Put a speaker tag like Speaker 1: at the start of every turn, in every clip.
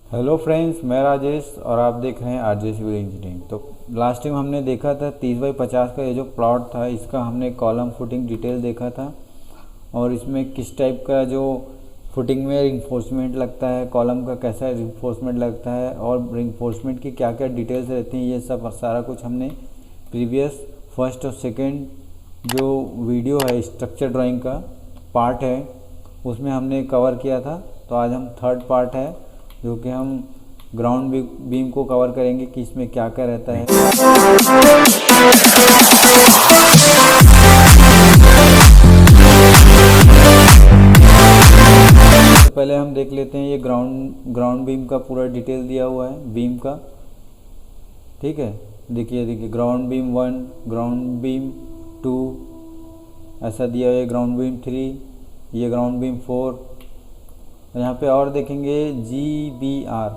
Speaker 1: Hello friends, मैं राजेश और आप देख रहे हैं आरजे सिविल इंजीनियरिंग। तो लास्ट टाइम हमने देखा था 30x50 का ये जो प्लॉट था, इसका हमने कॉलम फुटिंग डिटेल देखा था और इसमें किस टाइप का जो फुटिंग में रिइंफोर्समेंट लगता है, कॉलम का कैसा रिइंफोर्समेंट लगता है और रिइंफोर्समेंट की क्या क्या डिटेल्स रहती हैं, ये सब सारा कुछ हमने प्रीवियस फर्स्ट और सेकेंड जो वीडियो है स्ट्रक्चर ड्राइंग का पार्ट है उसमें हमने कवर किया था। तो आज हम थर्ड पार्ट है जो कि हम ग्राउंड बीम को कवर करेंगे कि इसमें क्या क्या रहता है। तो पहले हम देख लेते हैं ये ग्राउंड बीम का पूरा डिटेल दिया हुआ है बीम का। ठीक है, देखिए ग्राउंड बीम 1, ग्राउंड बीम 2 ऐसा दिया है, ग्राउंड बीम 3, ये ग्राउंड बीम 4। यहाँ पे और देखेंगे GBR,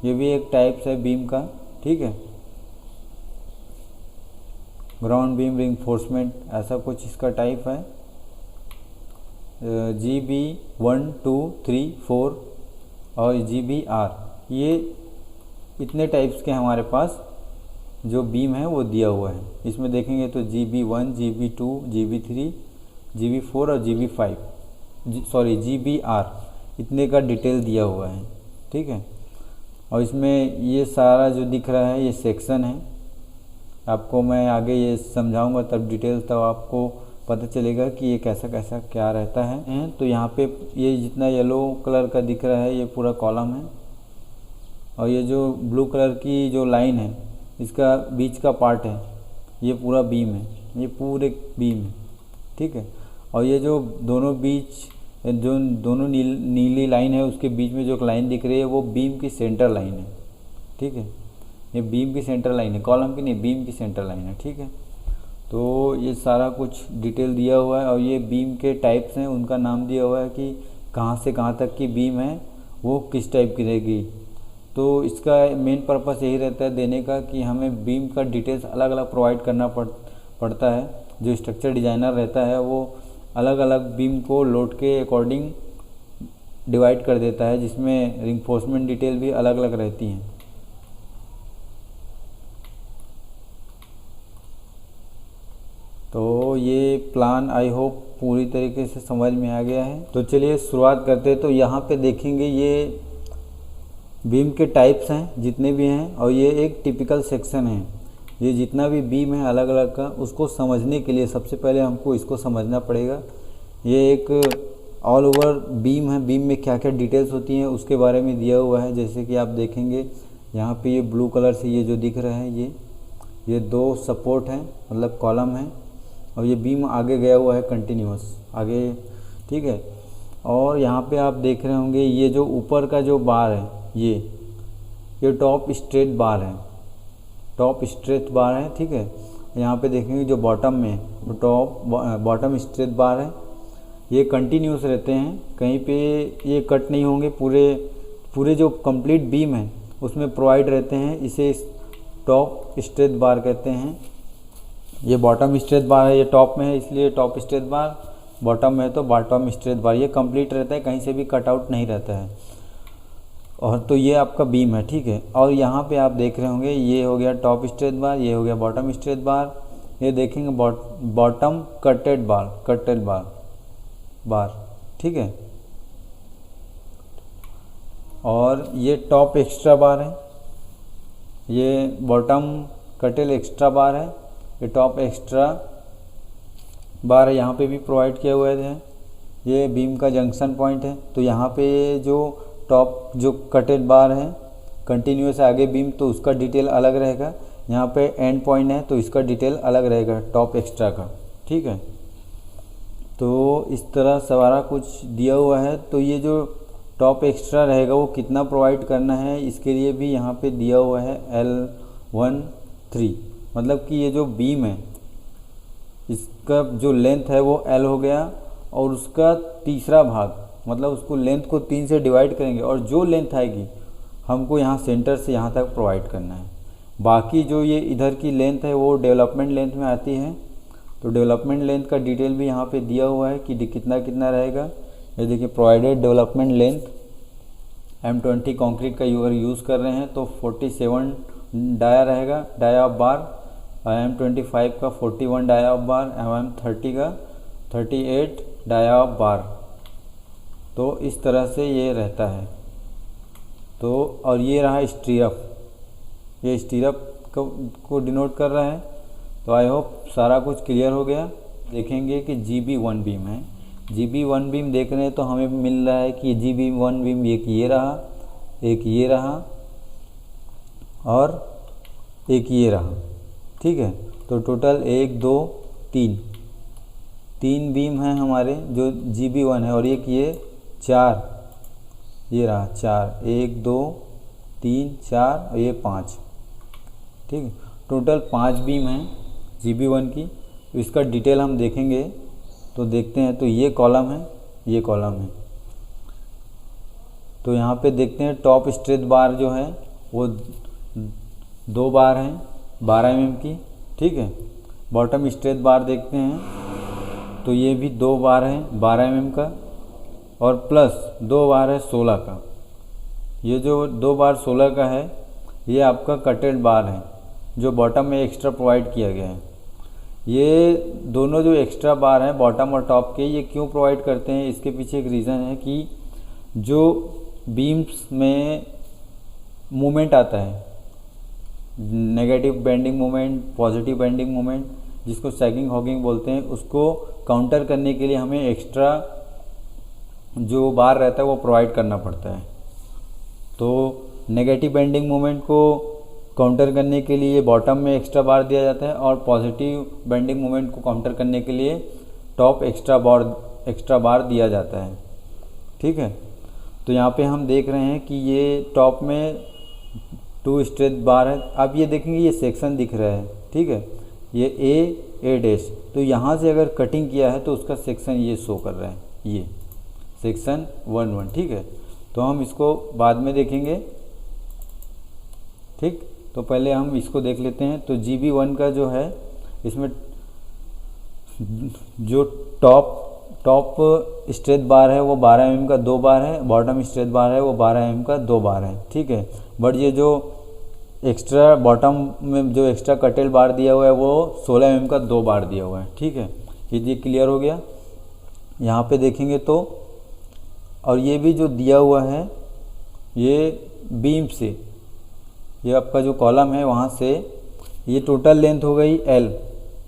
Speaker 1: ये भी एक टाइप्स है बीम का। ठीक है, ग्राउंड बीम रिइंफोर्समेंट ऐसा कुछ इसका टाइप है। GB 1, 2, 3, 4 और GBR, ये इतने टाइप्स के हमारे पास जो बीम है वो दिया हुआ है। इसमें देखेंगे तो GB1, GB2, GB3, GB4 और GBR इतने का डिटेल दिया हुआ है। ठीक है, और इसमें ये सारा जो दिख रहा है ये सेक्शन है। आपको मैं आगे ये समझाऊंगा तब डिटेल, तब आपको पता चलेगा कि ये कैसा कैसा क्या रहता है। तो यहाँ पे ये जितना येलो कलर का दिख रहा है ये पूरा कॉलम है और ये जो ब्लू कलर की जो लाइन है इसका बीच का पार्ट है, ये पूरा बीम है, ये पूरे बीम है। ठीक है, और ये जो दोनों बीच जो दोनों नीली लाइन है उसके बीच में जो लाइन दिख रही है वो बीम की सेंटर लाइन है। ठीक है, ये बीम की सेंटर लाइन है, कॉलम की नहीं, बीम की सेंटर लाइन है। ठीक है, तो ये सारा कुछ डिटेल दिया हुआ है और ये बीम के टाइप्स हैं, उनका नाम दिया हुआ है कि कहाँ से कहाँ तक की बीम है वो किस टाइप की रहेगी। तो इसका मेन पर्पस यही रहता है देने का कि हमें बीम का डिटेल्स अलग अलग प्रोवाइड करना पड़ता है। जो स्ट्रक्चर डिज़ाइनर रहता है वो अलग अलग बीम को लोड के अकॉर्डिंग डिवाइड कर देता है, जिसमें रिइंफोर्समेंट डिटेल भी अलग अलग रहती हैं। तो ये प्लान आई होप पूरी तरीके से समझ में आ गया है। तो चलिए शुरुआत करते हैं। तो यहाँ पे देखेंगे ये बीम के टाइप्स हैं जितने भी हैं और ये एक टिपिकल सेक्शन है। ये जितना भी बीम है अलग अलग का, उसको समझने के लिए सबसे पहले हमको इसको समझना पड़ेगा। ये एक ऑल ओवर बीम है, बीम में क्या क्या डिटेल्स होती हैं उसके बारे में दिया हुआ है। जैसे कि आप देखेंगे यहाँ पे ये ब्लू कलर से ये जो दिख रहा है ये 2 सपोर्ट हैं, मतलब कॉलम है और ये बीम आगे गया हुआ है कंटिन्यूअस आगे। ठीक है, और यहाँ पे आप देख रहे होंगे ये जो ऊपर का जो बार है ये टॉप स्ट्रेट बार है, टॉप स्ट्रेट बार है। ठीक है, यहाँ पे देखेंगे जो बॉटम में वो बॉटम स्ट्रेट बार है, ये कंटिन्यूस रहते हैं, कहीं पे ये कट नहीं होंगे। पूरे जो कंप्लीट बीम है उसमें प्रोवाइड रहते हैं, इसे टॉप स्ट्रेट बार कहते हैं। ये बॉटम स्ट्रेट बार है, ये टॉप में है इसलिए टॉप स्ट्रेट बार, बॉटम में है तो बॉटम स्ट्रेट बार। ये कंप्लीट रहता है, कहीं से भी कट आउट नहीं रहता है। और तो ये आपका बीम है। ठीक है, और यहाँ पे आप देख रहे होंगे ये हो गया टॉप स्ट्रेट बार, ये हो गया बॉटम स्ट्रेट बार। ये देखेंगे बॉटम कटेड बार। ठीक है, और ये टॉप एक्स्ट्रा बार है, ये बॉटम कटेल एक्स्ट्रा बार है, ये टॉप एक्स्ट्रा बार है, यहाँ पे भी प्रोवाइड किया हुआ है। ये बीम का जंक्शन पॉइंट है, तो यहाँ पे जो टॉप जो कटेड बार है कंटिन्यूस आगे बीम, तो उसका डिटेल अलग रहेगा। यहाँ पे एंड पॉइंट है तो इसका डिटेल अलग रहेगा टॉप एक्स्ट्रा का। ठीक है, तो इस तरह सारा कुछ दिया हुआ है। तो ये जो टॉप एक्स्ट्रा रहेगा वो कितना प्रोवाइड करना है इसके लिए भी यहाँ पे दिया हुआ है L13, मतलब कि ये जो बीम है इसका जो लेंथ है वो L हो गया और उसका तीसरा भाग, मतलब उसको लेंथ को 3 से डिवाइड करेंगे और जो लेंथ आएगी हमको यहाँ सेंटर से यहाँ तक प्रोवाइड करना है। बाकी जो ये इधर की लेंथ है वो डेवलपमेंट लेंथ में आती है। तो डेवलपमेंट लेंथ का डिटेल भी यहाँ पे दिया हुआ है कि कितना कितना रहेगा। ये देखिए provided development length M20 concrete का अगर यूज़ कर रहे हैं तो 47 डाया रहेगा, डाया ऑफ बार। M25 का 41 डाया ऑफ बार, M30 का 38 डाया ऑफ बार। तो इस तरह से ये रहता है। तो और ये रहा स्टीरअप, ये स्टीरअप को डिनोट कर रहा है। तो आई होप सारा कुछ क्लियर हो गया। देखेंगे कि GB1 बीम है, GB1 बीम देख रहे हैं तो हमें मिल रहा है कि GB1 बीम एक ये रहा, एक ये रहा और एक ये रहा, ठीक है। तो टोटल 1 2 3 बीम हैं हमारे जो GB1 है, और एक ये 4, ये रहा 4, 1 2 3 4 और ये 5, ठीक है। टोटल 5 बीम हैं GB1 की। तो इसका डिटेल हम देखेंगे तो देखते हैं। तो ये कॉलम है, ये कॉलम है। तो यहाँ पे देखते हैं टॉप स्ट्रेच बार जो है वो 2 बार हैं 12 mm की, ठीक है। बॉटम स्ट्रेच बार देखते हैं तो ये भी 2 बार हैं 12 mm का, और प्लस 2 बार है 16 का। ये जो 2 बार 16 का है ये आपका कटेड बार है जो बॉटम में एक्स्ट्रा प्रोवाइड किया गया है। ये दोनों जो एक्स्ट्रा बार हैं बॉटम और टॉप के, ये क्यों प्रोवाइड करते हैं, इसके पीछे एक रीज़न है कि जो बीम्स में मूवमेंट आता है, negative bending moment, positive bending moment, जिसको सैगिंग हॉगिंग बोलते हैं, उसको काउंटर करने के लिए हमें एक्स्ट्रा जो बार रहता है वो प्रोवाइड करना पड़ता है। तो नेगेटिव बेंडिंग मोमेंट को काउंटर करने के लिए बॉटम में एक्स्ट्रा बार दिया जाता है, और पॉजिटिव बेंडिंग मोमेंट को काउंटर करने के लिए टॉप एक्स्ट्रा बार दिया जाता है, ठीक है। तो यहाँ पे हम देख रहे हैं कि ये टॉप में 2 स्ट्रेच बार है। अब ये देखेंगे ये सेक्शन दिख रहा है, ठीक है, ये A डैश। तो यहाँ से अगर कटिंग किया है तो उसका सेक्शन ये शो कर रहा है, ये सेक्शन 1 ठीक है। तो हम इसको बाद में देखेंगे, ठीक। तो पहले हम इसको देख लेते हैं। तो GB1 का जो है इसमें जो टॉप स्ट्रेच बार है वो 12 mm का 2 बार है, बॉटम स्ट्रेच बार है वो 12 mm का 2 बार है, ठीक है। बट ये जो एक्स्ट्रा बॉटम में जो एक्स्ट्रा कटेल बार दिया हुआ है वो 16 mm का 2 बार दिया हुआ है, ठीक है। ये क्लियर हो गया। यहाँ पे देखेंगे तो, और ये भी जो दिया हुआ है ये बीम से, ये आपका जो कॉलम है वहाँ से ये टोटल लेंथ हो गई L,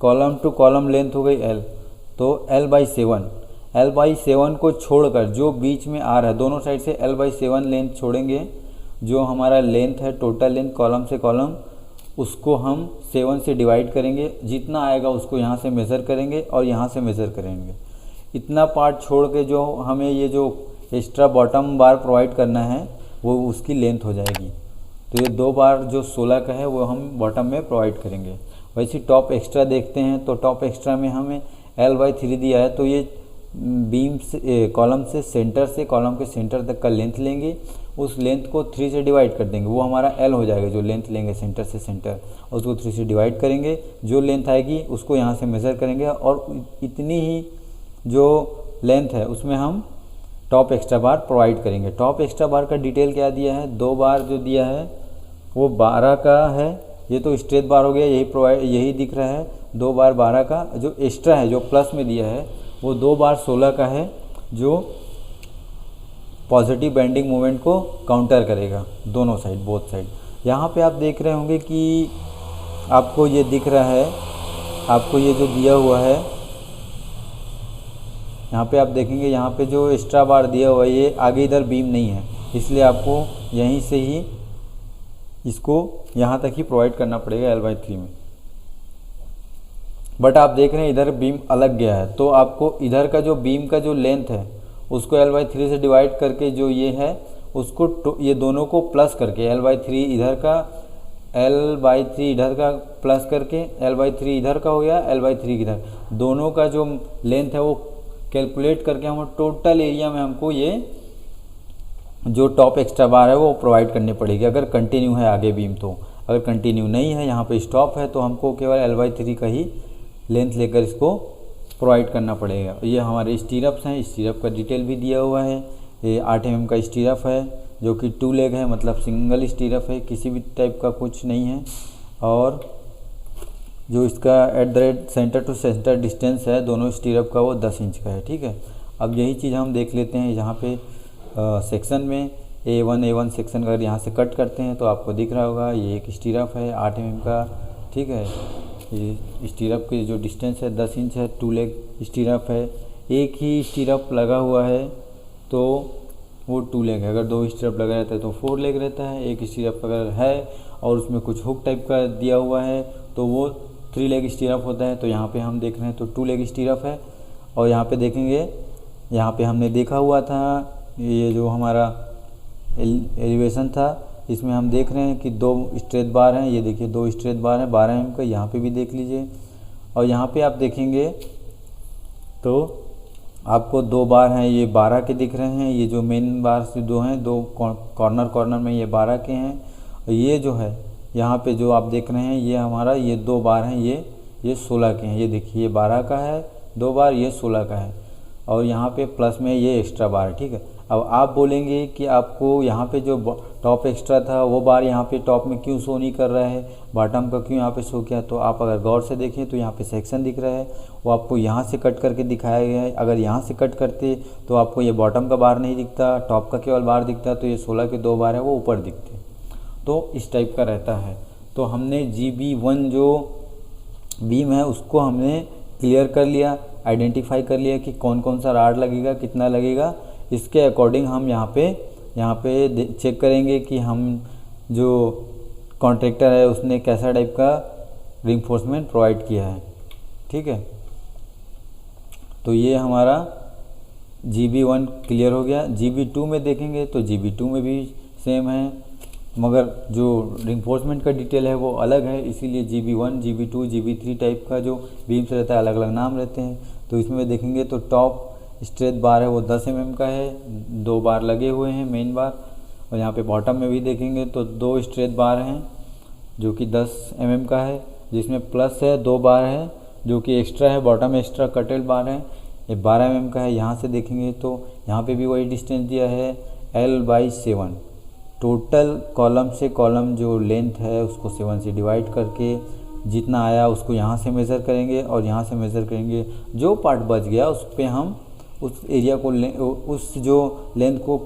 Speaker 1: column two column length हो गई L। तो L/7 को छोड़कर जो बीच में आ रहा है, दोनों साइड से L/7 लेंथ छोड़ेंगे। जो हमारा लेंथ है टोटल लेंथ कॉलम से कॉलम, उसको हम 7 से डिवाइड करेंगे। जितना आएगा उसको यहाँ से मेज़र करेंगे और यहाँ से मेज़र करेंगे। इतना पार्ट छोड़ के जो हमें ये जो एक्स्ट्रा बॉटम बार प्रोवाइड करना है वो उसकी लेंथ हो जाएगी। तो ये 2 बार जो 16 का है वो हम बॉटम में प्रोवाइड करेंगे। वैसे टॉप एक्स्ट्रा देखते हैं तो टॉप एक्स्ट्रा में हमें L/3 दिया है। तो ये बीम से कॉलम से सेंटर से कॉलम के सेंटर तक का लेंथ लेंगे, उस लेंथ को 3 से डिवाइड कर देंगे, वो हमारा L हो जाएगा। जो लेंथ लेंगे सेंटर से सेंटर, उसको 3 से डिवाइड करेंगे, जो लेंथ आएगी उसको यहाँ से मेज़र करेंगे, और इतनी ही जो लेंथ है उसमें हम टॉप एक्स्ट्रा बार प्रोवाइड करेंगे। टॉप एक्स्ट्रा बार का डिटेल क्या दिया है, 2 बार जो दिया है वो 12 का है। ये तो स्ट्रेच बार हो गया, यही दिख रहा है। 2 बार 12 का, जो एक्स्ट्रा है जो प्लस में दिया है वो 2 बार 16 का है, जो पॉजिटिव बेंडिंग मोमेंट को काउंटर करेगा दोनों साइड, बोथ साइड। यहाँ पे आप देख रहे होंगे कि आपको ये दिख रहा है, आपको ये जो दिया हुआ है यहाँ पे आप देखेंगे, यहाँ पे जो एक्स्ट्रा बार दिया हुआ है ये आगे इधर बीम नहीं है, इसलिए आपको यहीं से ही इसको यहाँ तक ही प्रोवाइड करना पड़ेगा L/3 में। बट आप देख रहे हैं इधर बीम अलग गया है, तो आपको इधर का जो बीम का जो लेंथ है उसको L/3 से डिवाइड करके जो ये है उसको ये दोनों को प्लस करके L/3 इधर का, L/3 इधर का प्लस करके L/3 इधर का हो गया, L/3 इधर, दोनों का जो लेंथ है वो कैलकुलेट करके हम टोटल एरिया में हमको ये जो टॉप एक्स्ट्रा बार है वो प्रोवाइड करनी पड़ेगी, अगर कंटिन्यू है आगे बीम। तो अगर कंटिन्यू नहीं है, यहाँ पे स्टॉप है, तो हमको केवल L/3 का ही लेंथ लेकर इसको प्रोवाइड करना पड़ेगा। ये हमारे स्टीरअप्स हैं, स्टीरअप का डिटेल भी दिया हुआ है। ये 8 mm का स्टीरअप है जो कि 2 लेग है, मतलब सिंगल स्टीरअप है, किसी भी टाइप का कुछ नहीं है। और जो इसका at the rate center to center distance है दोनों स्टीरअप का वो 10 इंच का है। ठीक है, अब यही चीज़ हम देख लेते हैं यहाँ पे सेक्शन में A1 सेक्शन अगर यहाँ से कट करते हैं तो आपको दिख रहा होगा ये एक स्टीरअप है 8 mm का। ठीक है, ये स्टीरअप की जो डिस्टेंस है 10 इंच है, 2 लेग स्टीरअप है। एक ही स्टीरअप लगा हुआ है तो वो 2 लेग है, अगर 2 स्टीरअप लगा रहता है तो 4 लेग रहता है। एक स्टीरअप अगर है और उसमें कुछ हुक टाइप का दिया हुआ है तो वो 3 लेग स्टीरअप होता है। तो यहाँ पे हम देख रहे हैं तो 2 लेग स्टीरअप है। और यहाँ पे देखेंगे, यहाँ पे हमने देखा हुआ था ये जो हमारा एलिवेशन था, इसमें हम देख रहे हैं कि 2 स्ट्रेट बार हैं। ये देखिए 2 स्ट्रेट बार हैं 12 mm का, यहाँ पे भी देख लीजिए। और यहाँ पे आप देखेंगे तो आपको 2 बार हैं, ये 12 के दिख रहे हैं। ये जो मेन बार से 2 हैं, 2 कॉर्नर में ये 12 के हैं। और ये जो है यहाँ पे जो आप देख रहे हैं ये हमारा ये 2 बार हैं, ये 16 के हैं। ये देखिए ये 12 का है 2 बार, ये 16 का है। और यहाँ पे प्लस में ये एक्स्ट्रा बार। ठीक है, अब आप बोलेंगे कि आपको यहाँ पे जो टॉप एक्स्ट्रा था वो बार यहाँ पे टॉप में क्यों शो नहीं कर रहा है, बॉटम का क्यों यहाँ पे शो किया। तो आप अगर गौर से देखें तो यहाँ पे सेक्शन दिख रहा है, वो आपको यहाँ से कट करके दिखाया गया है। अगर यहाँ से कट करते तो आपको ये बॉटम का बार नहीं दिखता, टॉप का केवल बार दिखता। तो ये 16 के 2 बार है वो ऊपर दिखते, तो इस टाइप का रहता है। तो हमने GB1 जो बीम है उसको हमने क्लियर कर लिया, आइडेंटिफाई कर लिया कि कौन कौन सा राड लगेगा, कितना लगेगा। इसके अकॉर्डिंग हम यहाँ पे चेक करेंगे कि हम जो कॉन्ट्रैक्टर है उसने कैसा टाइप का रिइंफोर्समेंट प्रोवाइड किया है। ठीक है, तो ये हमारा GB1 क्लियर हो गया। GB2 में देखेंगे तो GB2 में भी सेम है, मगर जो रिइंफोर्समेंट का डिटेल है वो अलग है, इसीलिए GB1, GB2, GB3 टाइप का जो बीम्स रहता है अलग अलग नाम रहते हैं। तो इसमें देखेंगे तो टॉप स्ट्रेट बार है वो 10 mm का है, 2 बार लगे हुए हैं मेन बार। और यहाँ पे बॉटम में भी देखेंगे तो 2 स्ट्रेट बार हैं जो कि 10 mm का है, जिसमें प्लस है 2 बार है जो कि एक्स्ट्रा है, बॉटम एक्स्ट्रा कटेड बार है, ये 12 mm का है। यहाँ से देखेंगे तो यहाँ पे भी वही डिस्टेंस दिया है L/7। टोटल कॉलम से कॉलम जो लेंथ है उसको 7 से डिवाइड करके जितना आया उसको यहाँ से मेज़र करेंगे और यहाँ से मेज़र करेंगे। जो पार्ट बच गया उस पर हम उस एरिया को उस जो लेंथ को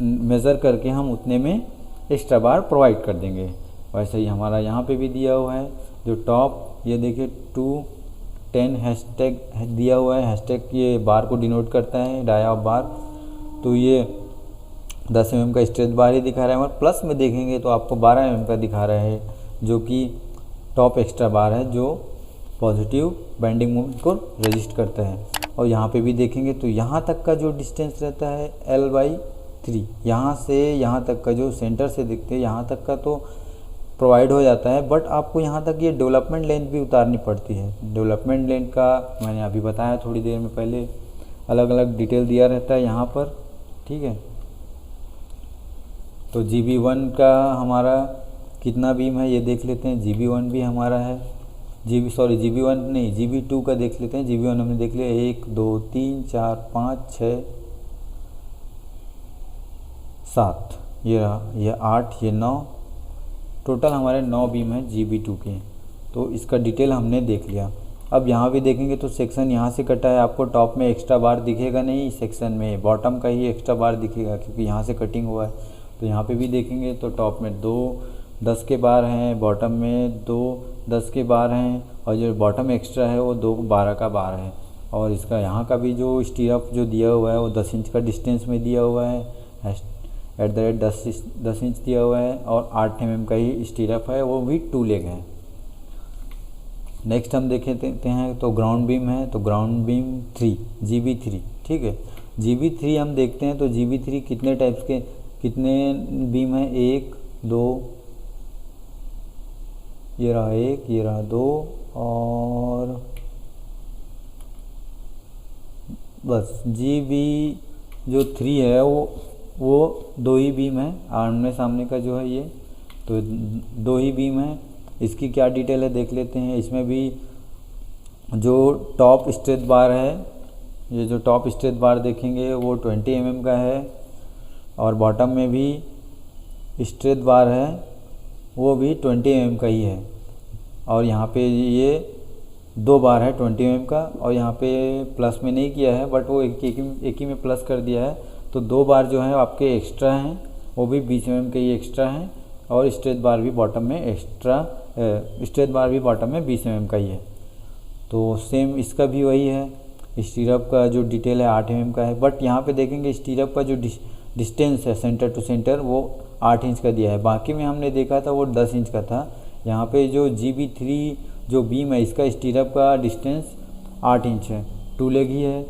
Speaker 1: मेज़र करके हम उतने में एक्स्ट्रा बार प्रोवाइड कर देंगे। वैसे ही हमारा यहाँ पे भी दिया हुआ है जो टॉप, ये देखिए 210 हैशटैग दिया हुआ है। हैशटैग ये बार को डिनोट करता है, डाया ऑफ बार। तो ये 10 mm का स्ट्रेट बार ही दिखा रहा है, और प्लस में देखेंगे तो आपको 12 mm का दिखा रहा है जो कि टॉप एक्स्ट्रा बार है जो पॉजिटिव बेंडिंग मूवमेंट को रजिस्ट करता है। और यहाँ पे भी देखेंगे तो यहाँ तक का जो डिस्टेंस रहता है L/3, यहाँ से यहाँ तक का जो सेंटर से दिखते हैं यहाँ तक का तो प्रोवाइड हो जाता है, बट आपको यहाँ तक ये डेवलपमेंट लेंथ भी उतारनी पड़ती है। डेवलपमेंट लेंथ का मैंने अभी बताया थोड़ी देर में पहले, अलग अलग डिटेल दिया रहता है यहाँ पर। ठीक है, तो GB1 का हमारा कितना बीम है ये देख लेते हैं। GB1 भी हमारा है, GB1 नहीं, GB2 का देख लेते हैं। GB1 हमने देख लिया 1 2 3 4 5 6 7, ये 8, ये 9, टोटल हमारे 9 बीम है GB2 के। तो इसका डिटेल हमने देख लिया। अब यहाँ भी देखेंगे तो सेक्शन यहाँ से कटा है, आपको टॉप में एक्स्ट्रा बार दिखेगा नहीं, सेक्शन में बॉटम का ही एक्स्ट्रा बार दिखेगा क्योंकि यहाँ से कटिंग हुआ है। तो यहाँ पे भी देखेंगे तो टॉप में 2 10 के बार हैं, बॉटम में 2 10 के बार हैं, और जो बॉटम एक्स्ट्रा है वो 2 12 का बार है। और इसका यहाँ का भी जो स्टीरअप जो दिया हुआ है वो 10 इंच का डिस्टेंस में दिया हुआ है, एट द रेट 10 इंच दिया हुआ है। और 8 mm का ही स्टीरअप है, वो भी 2 लेग है। नेक्स्ट हम देते हैं तो ग्राउंड बीम है, तो ग्राउंड बीम 3 GB3। ठीक है, GB3 हम देखते हैं तो GB3 कितने टाइप्स के कितने बीम है, 1 2, ये रहा 1, ये रहा 2, और बस GB जो 3 है वो 2 ही बीम है, आमने सामने का जो है ये, तो 2 ही बीम है। इसकी क्या डिटेल है देख लेते हैं। इसमें भी जो टॉप स्ट्रेट बार है, ये जो टॉप स्ट्रेट बार देखेंगे वो 20 mm का है, और बॉटम में भी स्ट्रेट बार है, वो भी 20 mm का ही है। और यहाँ पे ये 2 बार है 20 mm का, और यहाँ पे प्लस में नहीं किया है, बट वो एक ही में प्लस कर दिया है। तो 2 बार जो है आपके एक्स्ट्रा हैं, वो भी 20 mm के ही एक्स्ट्रा हैं, और स्ट्रेट बार भी बॉटम में एक्स्ट्रा, स्ट्रेट बार भी बॉटम में 20 mm का ही है। तो सेम इसका भी वही है। स्टीरअप का जो डिटेल है 8 mm का है, बट यहाँ पे देखेंगे स्टीरअप का जो डिस्टेंस है सेंटर टू सेंटर वो 8 इंच का दिया है। बाकी में हमने देखा था वो 10 इंच का था। यहाँ पे जो GB3 जो बीम है इसका स्टीरअप का डिस्टेंस 8 इंच है, 2 लेग ही है।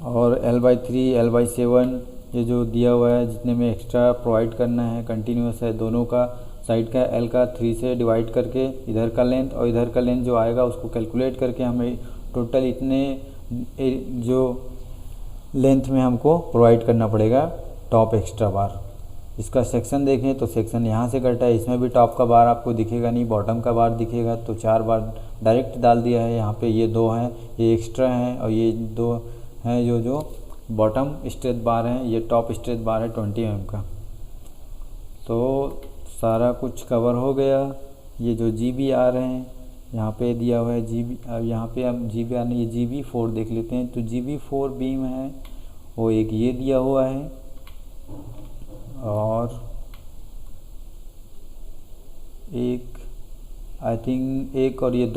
Speaker 1: और L/3 L/7 ये जो दिया हुआ है, जितने में एक्स्ट्रा प्रोवाइड करना है कंटिन्यूस है, दोनों का साइड का L का 3 से डिवाइड करके इधर का लेंथ और इधर का लेंथ जो आएगा उसको कैलकुलेट करके हमें टोटल इतने जो लेंथ में हमको प्रोवाइड करना पड़ेगा टॉप एक्स्ट्रा बार। इसका सेक्शन देखें तो सेक्शन यहाँ से कटा है, इसमें भी टॉप का बार आपको दिखेगा नहीं, बॉटम का बार दिखेगा। तो 4 बार डायरेक्ट डाल दिया है। यहाँ पे ये 2 हैं, ये एक्स्ट्रा हैं, और ये 2 हैं जो बॉटम स्ट्रेट बार हैं, ये टॉप स्ट्रेट बार है 20 mm का। तो सारा कुछ कवर हो गया। ये जो GBR हैं यहाँ पे दिया हुआ है GB, अब यहाँ पे हम GBR नहीं, ये GB4 देख लेते हैं। तो GB4 बीम है, वो एक ये दिया हुआ है, और एक आई थिंक एक और ये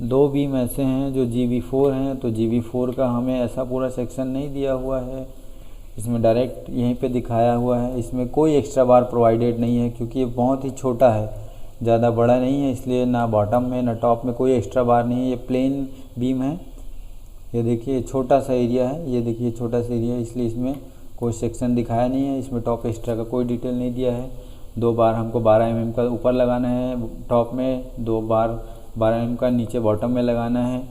Speaker 1: 2 बीम ऐसे हैं जो GB4 हैं। तो GB4 का हमें ऐसा पूरा सेक्शन नहीं दिया हुआ है, इसमें डायरेक्ट यहीं पे दिखाया हुआ है। इसमें कोई एक्स्ट्रा बार प्रोवाइडेड नहीं है, क्योंकि ये बहुत ही छोटा है, ज़्यादा बड़ा नहीं है, इसलिए ना बॉटम में ना टॉप में कोई एक्स्ट्रा बार नहीं है। ये प्लेन बीम है। ये देखिए छोटा सा एरिया है, ये देखिए छोटा सा एरिया है, इसलिए इसमें कोई सेक्शन दिखाया नहीं है। इसमें टॉप एक्स्ट्रा का कोई डिटेल नहीं दिया है। 2 बार हमको 12 mm का ऊपर लगाना है टॉप में, 2 बार 12 mm का नीचे बॉटम में लगाना है।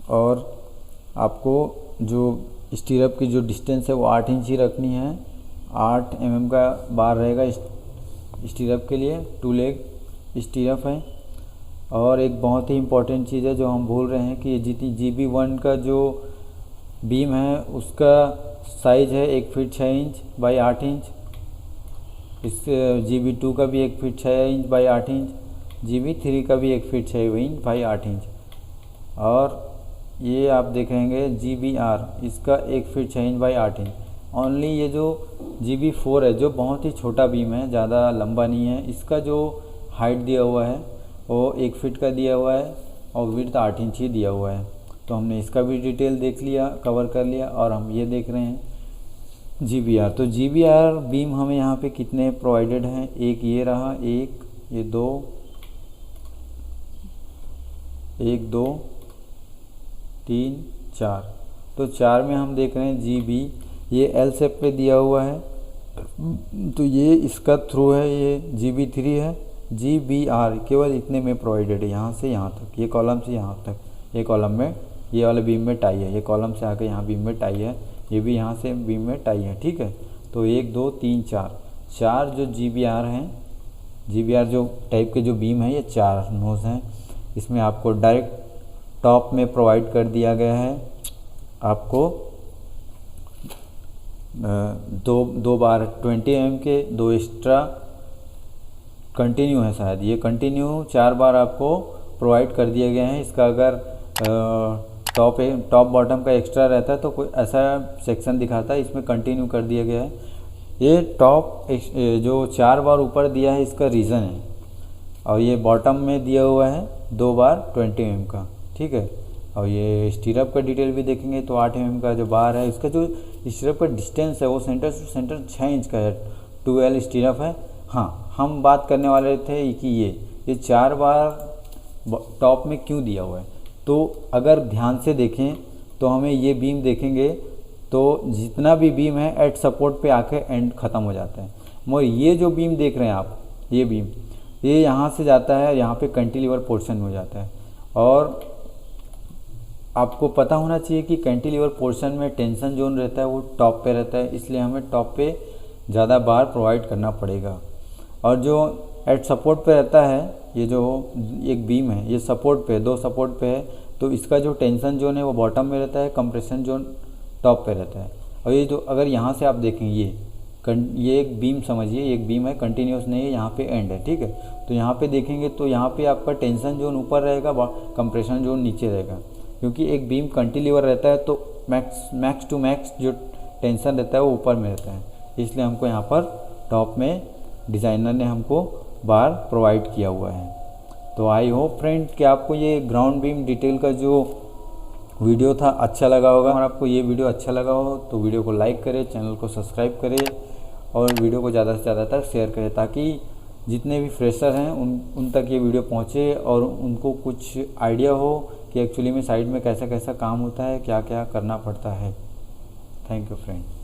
Speaker 1: और आपको जो स्टीरअप की जो डिस्टेंस है वो 8 इंच ही रखनी है। 8 mm का बार रहेगा स्टीरअप के लिए, 2 लेग स्टीरअप है। और एक बहुत ही इम्पॉर्टेंट चीज़ है जो हम भूल रहे हैं कि ये GB1 का जो बीम है उसका साइज़ है 1 फीट 6 इंच बाई 8 इंच। इस GB2 का भी 1 feet 6 inch by 8 inch, GB3 का भी 1 फीट 6 इंच बाई 8 इंच। और ये आप देखेंगे GBR, इसका 1 feet 6 inch by 8 inch. Only ये जो GB4 है जो बहुत ही छोटा बीम है, ज़्यादा लंबा नहीं है, इसका जो हाइट दिया हुआ है वो 1 फीट का दिया हुआ है, और विड्थ 8 इंच ही दिया हुआ है। तो हमने इसका भी डिटेल देख लिया, कवर कर लिया। और हम ये देख रहे हैं GBR। तो GBR बीम हमें यहाँ पे कितने प्रोवाइडेड हैं, एक ये रहा, एक ये 2, 1 2 3 4। तो 4 में हम देख रहे हैं GB, ये L शेप पे दिया हुआ है, तो ये इसका थ्रू है, ये GB3 है। GBR केवल इतने में प्रोवाइडेड है, यहाँ से यहाँ तक, ये कॉलम से यहाँ तक, ये कॉलम में ये वाले बीम में टाई है, ये कॉलम से आके यहाँ बीम में टाई है, ये भी यहाँ से बीम में टाई है, ठीक है। तो 1 2 3 4 जो GBR हैं, GBR जो टाइप के जो बीम है, ये 4 नोज हैं। इसमें आपको डायरेक्ट टॉप में प्रोवाइड कर दिया गया है आपको 2 बार 20 mm के, 2 एक्स्ट्रा कंटिन्यू है, शायद ये कंटिन्यू 4 बार आपको प्रोवाइड कर दिया गया है। इसका अगर टॉप बॉटम का एक्स्ट्रा रहता है तो कोई ऐसा सेक्शन दिखाता है, इसमें कंटिन्यू कर दिया गया है। ये टॉप जो 4 बार ऊपर दिया है इसका रीज़न है, और ये बॉटम में दिया हुआ है 2 बार 20 mm का, ठीक है। और ये स्टीरअप का डिटेल भी देखेंगे तो 8 mm का जो बार है, इसका जो स्टीरअप का डिस्टेंस है वो सेंटर टू सेंटर 6 इंच का है, 2L स्टीरअप है। हाँ, हम बात करने वाले थे कि ये 4 बार टॉप में क्यों दिया हुआ है। तो अगर ध्यान से देखें तो हमें ये बीम देखेंगे तो जितना भी बीम है एट सपोर्ट पे आके एंड ख़त्म हो जाता है। मगर ये जो बीम देख रहे हैं आप, ये बीम ये यहाँ से जाता है, यहाँ पे कैंटिलीवर पोर्शन में हो जाता है। और आपको पता होना चाहिए कि कैंटिलीवर पोर्शन में टेंशन जोन रहता है वो टॉप पे रहता है, इसलिए हमें टॉप पे ज़्यादा बार प्रोवाइड करना पड़ेगा। और जो एट सपोर्ट पे रहता है, ये जो एक बीम है ये सपोर्ट पे, 2 सपोर्ट पे है, तो इसका जो टेंशन जोन है वो बॉटम में रहता है, कंप्रेशन जोन टॉप पे रहता है। और ये जो अगर यहाँ से आप देखें ये एक बीम समझिए, एक बीम है, कंटिन्यूस नहीं है, यहाँ पे एंड है, ठीक है। तो यहाँ पे देखेंगे तो यहाँ पे आपका टेंशन जोन ऊपर रहेगा, कंप्रेशन जोन नीचे रहेगा, क्योंकि एक बीम कंटिलीवर रहता है तो मैक्स टू मैक्स जो टेंशन रहता है वो ऊपर में रहता है, इसलिए हमको यहाँ पर टॉप में डिज़ाइनर ने हमको बार प्रोवाइड किया हुआ है। तो आई होप फ्रेंड कि आपको ये ग्राउंड बीम डिटेल का जो वीडियो था अच्छा लगा होगा। अगर आपको ये वीडियो अच्छा लगा हो तो वीडियो को लाइक करें, चैनल को सब्सक्राइब करें और वीडियो को ज़्यादा से ज़्यादा तक शेयर करें, ताकि जितने भी फ्रेशर हैं उन तक ये वीडियो पहुँचे और उनको कुछ आइडिया हो कि एक्चुअली में साइड में कैसा कैसा काम होता है, क्या क्या करना पड़ता है। Thank you friend.